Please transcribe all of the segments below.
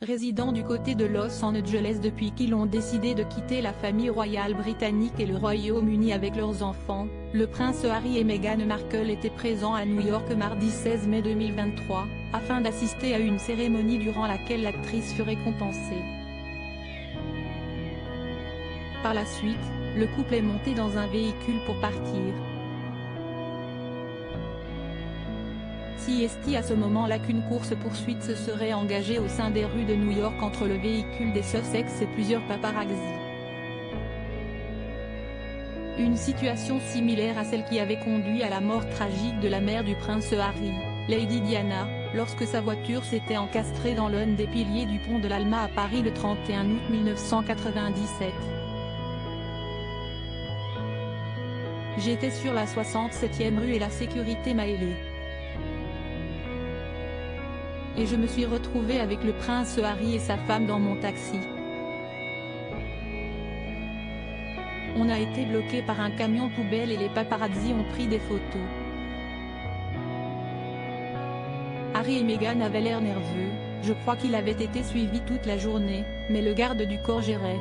résidant du côté de Los Angeles depuis qu'ils ont décidé de quitter la famille royale britannique et le Royaume-Uni avec leurs enfants, le prince Harry et Meghan Markle étaient présents à New York mardi 16 mai 2023, afin d'assister à une cérémonie durant laquelle l'actrice fut récompensée. Par la suite, le couple est monté dans un véhicule pour partir. Si à ce moment-là qu'une course-poursuite se serait engagée au sein des rues de New York entre le véhicule des Sussex et plusieurs paparazzis. Une situation similaire à celle qui avait conduit à la mort tragique de la mère du prince Harry, Lady Diana, lorsque sa voiture s'était encastrée dans l'un des piliers du pont de l'Alma à Paris le 31 août 1997. J'étais sur la 67e rue et la sécurité m'a ailé. Et je me suis retrouvée avec le prince Harry et sa femme dans mon taxi. On a été bloqué par un camion poubelle et les paparazzis ont pris des photos. Harry et Meghan avaient l'air nerveux, je crois qu'il avait été suivi toute la journée, mais le garde du corps gérait.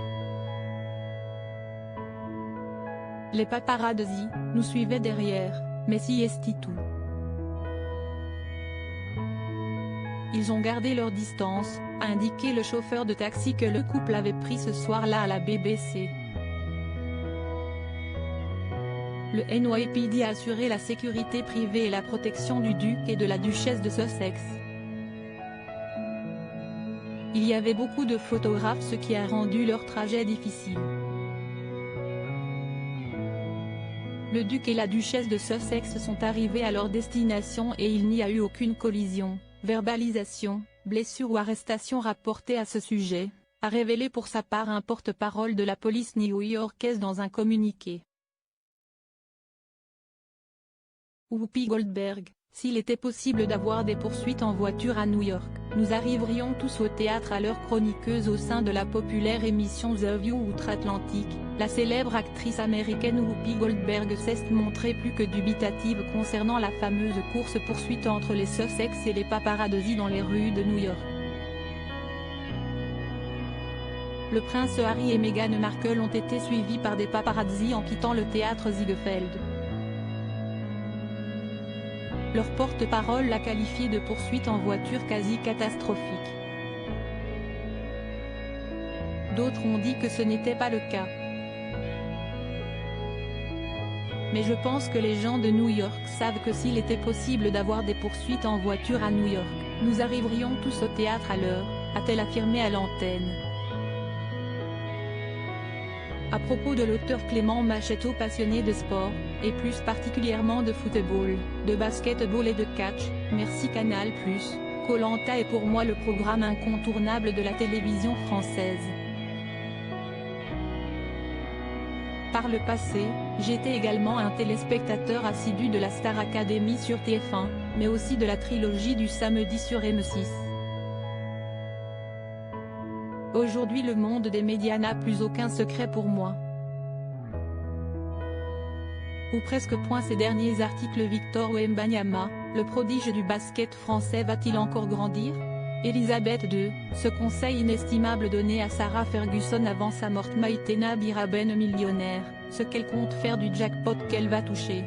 Les paparazzis nous suivaient derrière, mais c'est tout. Ils ont gardé leur distance, a indiqué le chauffeur de taxi que le couple avait pris ce soir-là à la BBC. Le NYPD a assuré la sécurité privée et la protection du duc et de la duchesse de Sussex. Il y avait beaucoup de photographes, ce qui a rendu leur trajet difficile. Le duc et la duchesse de Sussex sont arrivés à leur destination et il n'y a eu aucune collision, verbalisation, blessure ou arrestation rapportée à ce sujet, a révélé pour sa part un porte-parole de la police new-yorkaise dans un communiqué. Whoopi Goldberg: s'il était possible d'avoir des poursuites en voiture à New York, nous arriverions tous au théâtre à l'heure. Chroniqueuse au sein de la populaire émission The View outre-Atlantique, la célèbre actrice américaine Whoopi Goldberg s'est montrée plus que dubitative concernant la fameuse course-poursuite entre les Sussex et les paparazzis dans les rues de New York. Le prince Harry et Meghan Markle ont été suivis par des paparazzis en quittant le théâtre Ziegfeld. Leur porte-parole l'a qualifié de poursuite en voiture quasi catastrophique. D'autres ont dit que ce n'était pas le cas. Mais je pense que les gens de New York savent que s'il était possible d'avoir des poursuites en voiture à New York, nous arriverions tous au théâtre à l'heure, a-t-elle affirmé à l'antenne. À propos de l'auteur Clément Machetto, passionné de sport, et plus particulièrement de football, de basketball et de catch, merci Canal+, Koh-Lanta est pour moi le programme incontournable de la télévision française. Par le passé, j'étais également un téléspectateur assidu de la Star Academy sur TF1, mais aussi de la trilogie du samedi sur M6. Aujourd'hui le monde des médias n'a plus aucun secret pour moi. Ou presque. Ces derniers articles. Victor Wembanyama, le prodige du basket français, va-t-il encore grandir? Elisabeth II, ce conseil inestimable donné à Sarah Ferguson avant sa mort. Maïtena Biraben millionnaire, ce qu'elle compte faire du jackpot qu'elle va toucher.